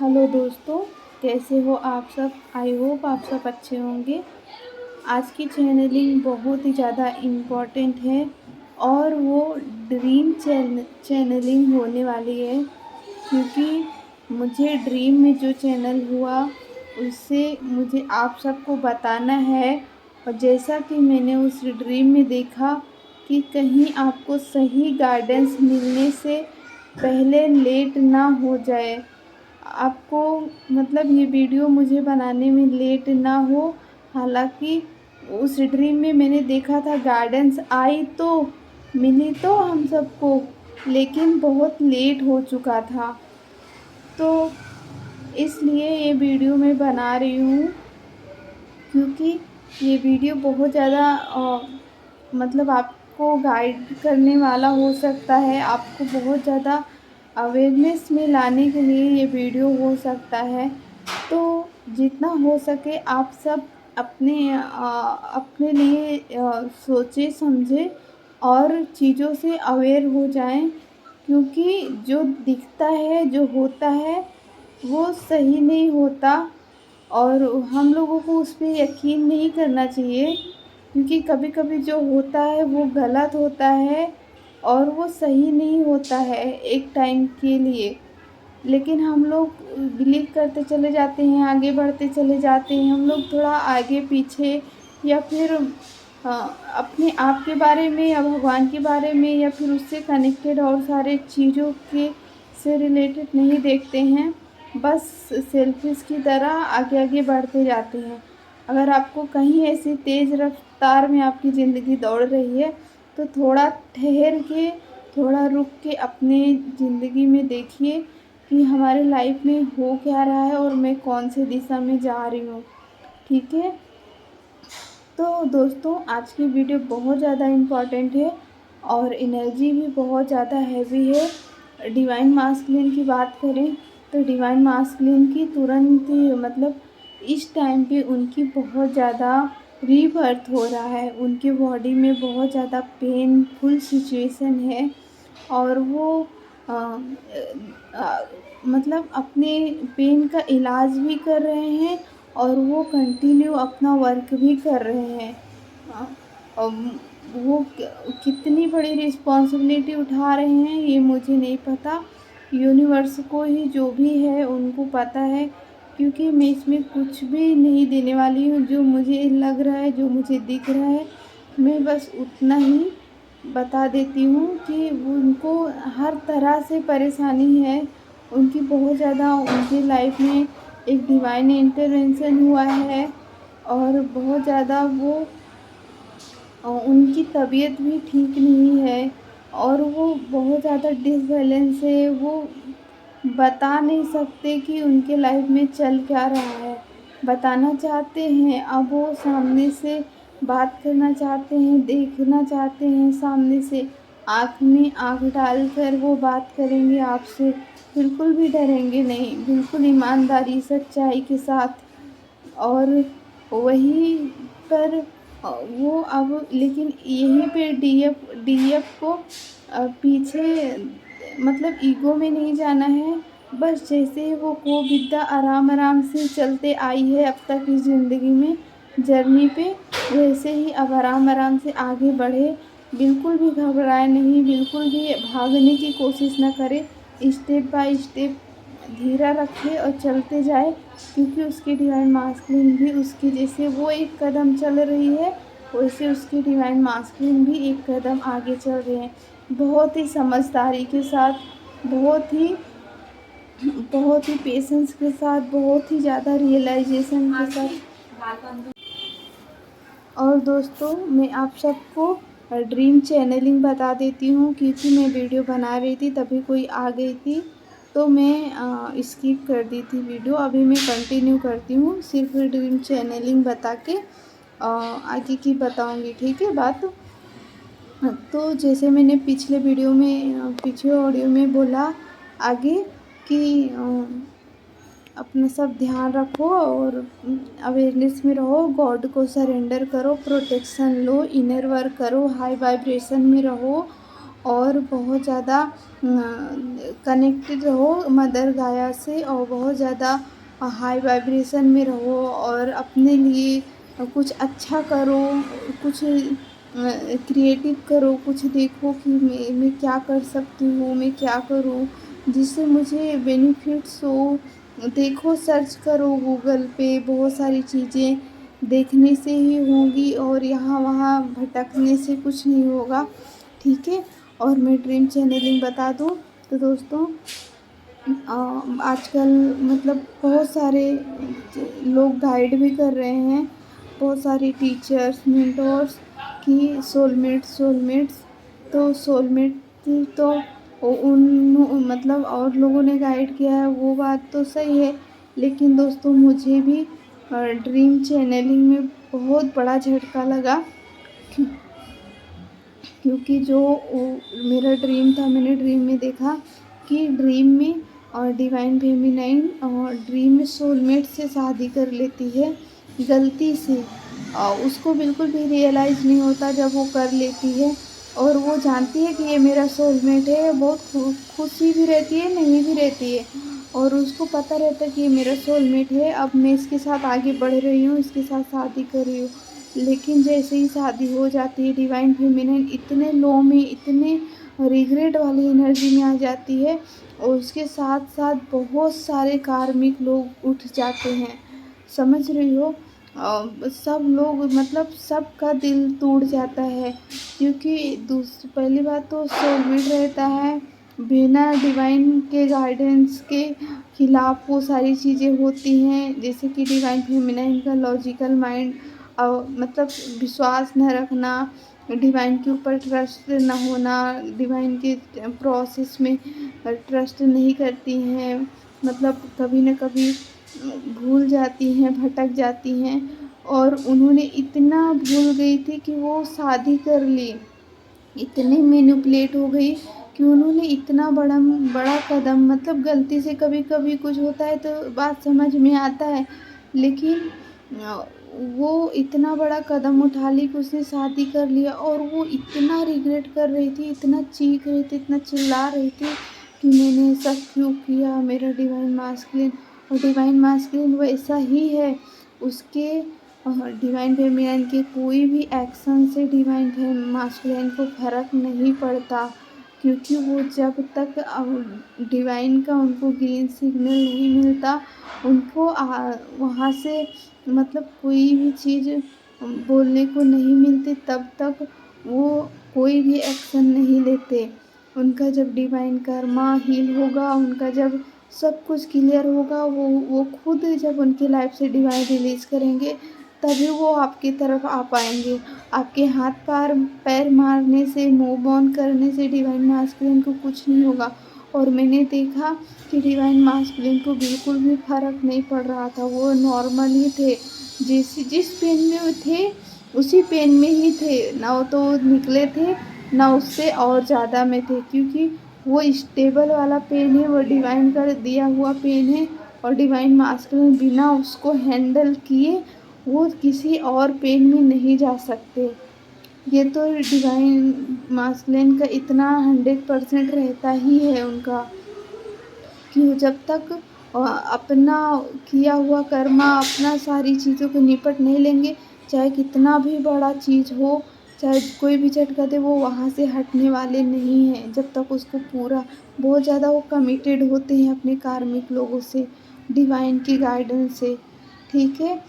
Hello दोस्तों, कैसे हो आप सब। आई होप आप सब अच्छे होंगे। आज की चैनलिंग बहुत ही ज़्यादा इम्पोर्टेंट है और वो ड्रीम चैनलिंग होने वाली है, क्योंकि मुझे ड्रीम में जो चैनल हुआ उससे मुझे आप सबको बताना है। और जैसा कि मैंने उस ड्रीम में देखा कि कहीं आपको सही गाइडेंस मिलने से पहले लेट ना हो जाए, आपको मतलब ये वीडियो मुझे बनाने में लेट ना हो। हालांकि उस ड्रीम में मैंने देखा था गाइडेंस आई तो मिली तो हम सबको, लेकिन बहुत लेट हो चुका था। तो इसलिए ये वीडियो मैं बना रही हूँ, क्योंकि ये वीडियो बहुत ज़्यादा मतलब आपको गाइड करने वाला हो सकता है, आपको बहुत ज़्यादा अवेयरनेस में लाने के लिए ये वीडियो हो सकता है। तो जितना हो सके आप सब अपने लिए सोचे समझे और चीज़ों से अवेयर हो जाएं, क्योंकि जो दिखता है जो होता है वो सही नहीं होता और हम लोगों को उस पे यकीन नहीं करना चाहिए, क्योंकि कभी कभी जो होता है वो गलत होता है और वो सही नहीं होता है एक टाइम के लिए। लेकिन हम लोग बिलीव करते चले जाते हैं, आगे बढ़ते चले जाते हैं। हम लोग थोड़ा आगे पीछे या फिर अपने आप के बारे में या भगवान के बारे में या फिर उससे कनेक्टेड और सारे चीज़ों के से रिलेटेड नहीं देखते हैं, बस सेल्फिश की तरह आगे आगे बढ़ते जाते हैं। अगर आपको कहीं ऐसी तेज़ रफ्तार में आपकी ज़िंदगी दौड़ रही है तो थोड़ा ठहर के, थोड़ा रुक के अपने ज़िंदगी में देखिए कि हमारे लाइफ में हो क्या रहा है और मैं कौन से दिशा में जा रही हूँ। ठीक है। तो दोस्तों, आज की वीडियो बहुत ज़्यादा इम्पॉर्टेंट है और एनर्जी भी बहुत ज़्यादा हैवी है। डिवाइन मास्कुलिन की बात करें तो डिवाइन मास्कुलिन की तुरंत ही मतलब इस टाइम पे उनकी बहुत ज़्यादा रीबर्थ हो रहा है। उनके बॉडी में बहुत ज़्यादा पेनफुल सिचुएशन है और वो अ, मतलब अपने पेन का इलाज भी कर रहे हैं और वो कंटिन्यू अपना वर्क भी कर रहे हैं। अ, अम, वो कितनी बड़ी रिस्पॉन्सिबिलिटी उठा रहे हैं ये मुझे नहीं पता, यूनिवर्स को ही जो भी है उनको पता है, क्योंकि मैं इसमें कुछ भी नहीं देने वाली हूँ। जो मुझे लग रहा है, जो मुझे दिख रहा है, मैं बस उतना ही बता देती हूँ कि उनको हर तरह से परेशानी है। उनकी बहुत ज़्यादा उनकी लाइफ में एक डिवाइन इंटरवेंशन हुआ है और बहुत ज़्यादा वो उनकी तबीयत भी ठीक नहीं है और वो बहुत ज़्यादा डिसबैलेंस है। वो बता नहीं सकते कि उनके लाइफ में चल क्या रहा है। बताना चाहते हैं, अब वो सामने से बात करना चाहते हैं, देखना चाहते हैं सामने से, आँख में आँख डालकर वो बात करेंगे आपसे। बिल्कुल भी डरेंगे नहीं, बिल्कुल ईमानदारी सच्चाई के साथ। और वहीं पर वो अब लेकिन यहीं पे डीएफ को पीछे मतलब ईगो में नहीं जाना है। बस जैसे ही वो विद्या आराम आराम से चलते आई है अब तक इस ज़िंदगी में जर्नी पे, वैसे ही अब आराम आराम से आगे बढ़े। बिल्कुल भी घबराए नहीं, बिल्कुल भी भागने की कोशिश ना करे। स्टेप बाय स्टेप धीरा रखे और चलते जाए, क्योंकि उसकी डिवाइन मास्कुलिन भी उसकी जैसे वो एक कदम चल रही है वैसे उसकी डिवाइन मास्कुलिन भी एक कदम आगे चल रहे हैं। बहुत ही समझदारी के साथ, बहुत ही पेशेंस के साथ, बहुत ही ज़्यादा रियलाइजेशन के साथ। और दोस्तों, मैं आप सबको ड्रीम चैनलिंग बता देती हूँ, क्योंकि मैं वीडियो बना रही थी तभी कोई आ गई थी तो मैं स्किप कर दी थी वीडियो। अभी मैं कंटिन्यू करती हूँ, सिर्फ ड्रीम चैनलिंग बता के आगे की बताऊँगी। ठीक है बात। तो जैसे मैंने पिछले वीडियो में पिछले ऑडियो में बोला आगे कि अपना सब ध्यान रखो और अवेयरनेस में रहो, गॉड को सरेंडर करो, प्रोटेक्शन लो, इनर वर्क करो, हाई वाइब्रेशन में रहो और बहुत ज़्यादा कनेक्टेड रहो मदर गाया से, और बहुत ज़्यादा हाई वाइब्रेशन में रहो, और अपने लिए कुछ अच्छा करो, कुछ क्रिएटिव करो, कुछ देखो कि मैं क्या कर सकती हूँ, मैं क्या करूँ जिससे मुझे बेनिफिट्स हो। देखो, सर्च करो गूगल पे, बहुत सारी चीज़ें देखने से ही होंगी, और यहाँ वहाँ भटकने से कुछ नहीं होगा, ठीक है। और मैं ड्रीम चैनलिंग बता दूँ तो दोस्तों, आजकल मतलब बहुत सारे लोग गाइड भी कर रहे हैं, बहुत सारे टीचर्स, मेंटोर्स कि सोलमेट्स, तो सोलमेट तो उन मतलब और लोगों ने गाइड किया है, वो बात तो सही है। लेकिन दोस्तों, मुझे भी ड्रीम चैनलिंग में बहुत बड़ा झटका लगा, क्यों क्योंकि जो मेरा ड्रीम था, मैंने ड्रीम में देखा कि ड्रीम में डिवाइन फेमिनाइन ड्रीम में सोलमेट से शादी कर लेती है गलती से। उसको बिल्कुल भी रियलाइज़ नहीं होता जब वो कर लेती है, और वो जानती है कि ये मेरा सोलमेट है, बहुत खुशी भी रहती है, नहीं भी रहती है, और उसको पता रहता है कि ये मेरा सोलमेट है, अब मैं इसके साथ आगे बढ़ रही हूँ, इसके साथ शादी कर रही हूँ। लेकिन जैसे ही शादी हो जाती है, डिवाइन फेमिनिन इतने लो में, इतने रिग्रेट वाली एनर्जी में आ जाती है, और उसके साथ-साथ बहुत सारे कार्मिक लोग उठ जाते हैं। समझ रही हो? सब लोग मतलब सबका दिल टूट जाता है, क्योंकि पहली बात तो सोलमेट रहता है, बिना डिवाइन के गाइडेंस के खिलाफ वो सारी चीज़ें होती हैं, जैसे कि डिवाइन फेमिनाइन का लॉजिकल माइंड, मतलब विश्वास न रखना, डिवाइन के ऊपर ट्रस्ट ना होना, डिवाइन के प्रोसेस में ट्रस्ट नहीं करती हैं, मतलब कभी न कभी भूल जाती हैं, भटक जाती हैं, और उन्होंने इतना भूल गई थी कि वो शादी कर ली। इतनी मैनिपुलेट हो गई कि उन्होंने इतना बड़ा बड़ा कदम, मतलब गलती से कभी-कभी कुछ होता है तो बात समझ में आता है, लेकिन अ, वो इतना बड़ा कदम उठा ली कि उसने शादी कर लिया, और वो इतना रिग्रेट कर रही थी, इतना चीख रही थी, इतना चिल्ला रही थी कि मैंने ऐसा क्यों किया, मेरा डिवाइन मास्कुलिन। और डिवाइन मास्कुलिन वैसा ही है, उसके डिवाइन फेमिनिन के कोई भी एक्शन से डिवाइन मास्कुलिन को फ़र्क नहीं पड़ता, क्योंकि वो जब तक डिवाइन का उनको ग्रीन सिग्नल नहीं मिलता, उनको वहाँ से मतलब कोई भी चीज़ बोलने को नहीं मिलती, तब तक वो कोई भी एक्शन नहीं लेते। उनका जब डिवाइन कर्मा हील होगा, उनका जब सब कुछ क्लियर होगा, वो खुद जब उनकी लाइफ से डिवाइन रिलीज़ करेंगे, तभी वो आपकी तरफ आ पाएँगे। आपके हाथ पार पैर मारने से, मूव ऑन करने से डिवाइन मास्कुलिन को कुछ नहीं होगा। और मैंने देखा कि डिवाइन मास्कुलिन को बिल्कुल भी फ़र्क नहीं पड़ रहा था, वो नॉर्मल ही थे। जिस पेन में वो थे, उसी पेन में ही थे, ना तो वो निकले थे, ना उससे और ज़्यादा में थे, क्योंकि वो स्टेबल वाला पेन है, वो डिवाइन का दिया हुआ पेन है, और डिवाइन मास्कुलिन बिना उसको हैंडल किए वो किसी और पेन में नहीं जा सकते। ये तो डिवाइन मास्कुलिन का इतना 100% रहता ही है उनका, कि वो जब तक अपना किया हुआ कर्मा, अपना सारी चीज़ों को निपट नहीं लेंगे, चाहे कितना भी बड़ा चीज़ हो, चाहे कोई भी झटका दे, वो वहाँ से हटने वाले नहीं हैं, जब तक उसको पूरा बहुत ज़्यादा वो कमिटेड होते हैं अपने कार्मिक लोगों से, डिवाइन की गाइडेंस से, ठीक है?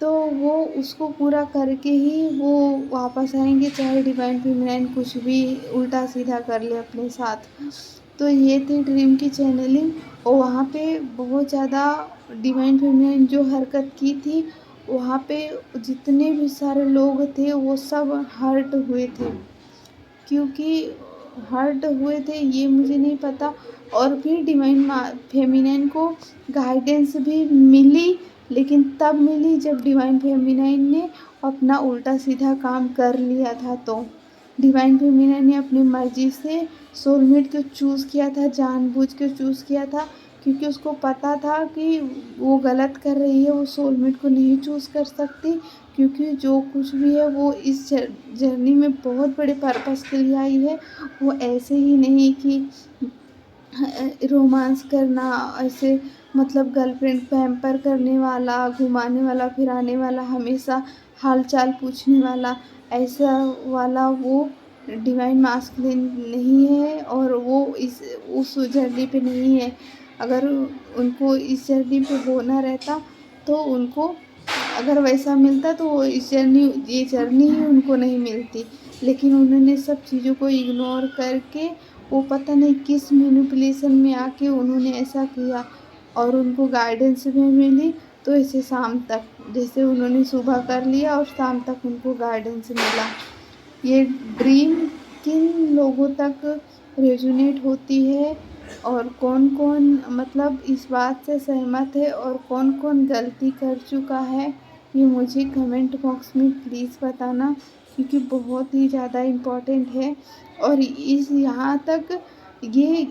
तो वो उसको पूरा करके ही वो वापस आएँगे, चाहे डिवाइन फेमिनिन कुछ भी उल्टा-सीधा कर ले अपने साथ। तो ये थी ड्रीम की चैनलिंग, और वहाँ पे बहुत ज़्यादा डिवाइन फेमिनिन जो हरकत की थी, वहाँ पे जितने भी सारे लोग थे वो सब हर्ट हुए थे, क्योंकि हर्ट हुए थे ये मुझे नहीं पता, और फिर डिवाइन फेमिनिन को गाइडेंस भी मिली, लेकिन तब मिली जब डिवाइन फेमिनिन ने अपना उल्टा सीधा काम कर लिया था, तो डिवाइन फेमिनिन ने अपनी मर्जी से सोलमेट को चूज़ किया था, जानबूझ के चूज़ किया था क्योंकि उसको पता था कि वो गलत कर रही है, वो सोलमेट को नहीं चूज़ कर सकती, क्योंकि जो कुछ भी है वो इस जर्नी में बहुत बड़े पर्पस के लिए आई है। वो ऐसे ही नहीं कि रोमांस करना, ऐसे मतलब गर्लफ्रेंड पैम्पर करने वाला, घुमाने वाला, फिराने वाला, हमेशा हाल-चाल पूछने वाला, ऐसा वाला वो डिवाइन मास्कुलिन नहीं है, और वो इस उस जर्नी पे नहीं है। अगर उनको इस जर्नी पे होना रहता तो उनको अगर वैसा मिलता तो वो ये जर्नी ही उनको नहीं मिलती। लेकिन उन्होंने सब चीज़ों को इग्नोर करके वो पता नहीं किस मैनिपुलेशन में आके उन्होंने ऐसा किया, और उनको गाइडेंस भी मिली। तो ऐसे शाम तक, जैसे उन्होंने सुबह कर लिया और शाम तक उनको गाइडेंस मिला। ये ड्रीम किन लोगों तक रेज़ोनेट होती है, और कौन-कौन मतलब इस बात से सहमत है, और कौन-कौन गलती कर चुका है, ये मुझे कमेंट बॉक्स में प्लीज़ बताना, क्योंकि बहुत ही ज़्यादा इम्पोर्टेंट है। और इस यहाँ तक ये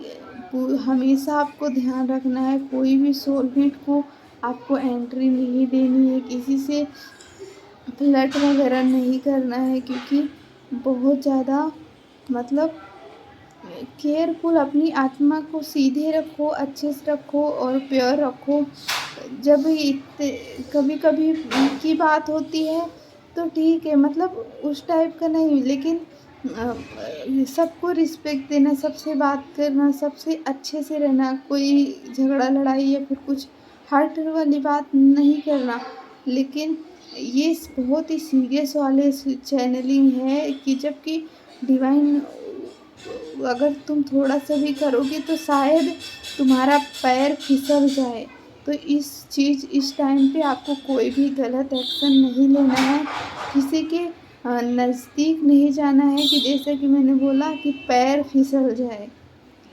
हमेशा आपको ध्यान रखना है, कोई भी सोलमेट को आपको एंट्री नहीं देनी है, किसी से फ्लर्ट वगैरह नहीं करना है, क्योंकि बहुत ज़्यादा मतलब केयरफुल, अपनी आत्मा को सीधे रखो, अच्छे से रखो और प्योर रखो। जब कभी-कभी की बात होती है तो ठीक है, मतलब उस टाइप का नहीं, लेकिन सबको रिस्पेक्ट देना, सबसे बात करना, सबसे अच्छे से रहना, कोई झगड़ा लड़ाई या फिर कुछ हर्ट वाली बात नहीं करना। लेकिन ये बहुत ही सीरियस वाले चैनलिंग है कि जबकि डिवाइन, अगर तुम थोड़ा-सा भी करोगे तो शायद तुम्हारा पैर फिसल जाए। तो इस टाइम पे आपको कोई भी गलत एक्शन नहीं लेना है, किसी के नज़दीक नहीं जाना है, कि जैसा कि मैंने बोला कि पैर फिसल जाए।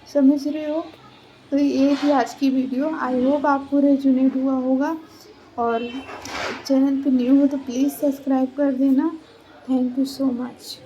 समझ रहे हो? तो ये थी आज की वीडियो। आई होप आपको रेज़ोनेट हुआ होगा, और चैनल पे न्यू हो तो प्लीज़ सब्सक्राइब कर देना। Thank you so much.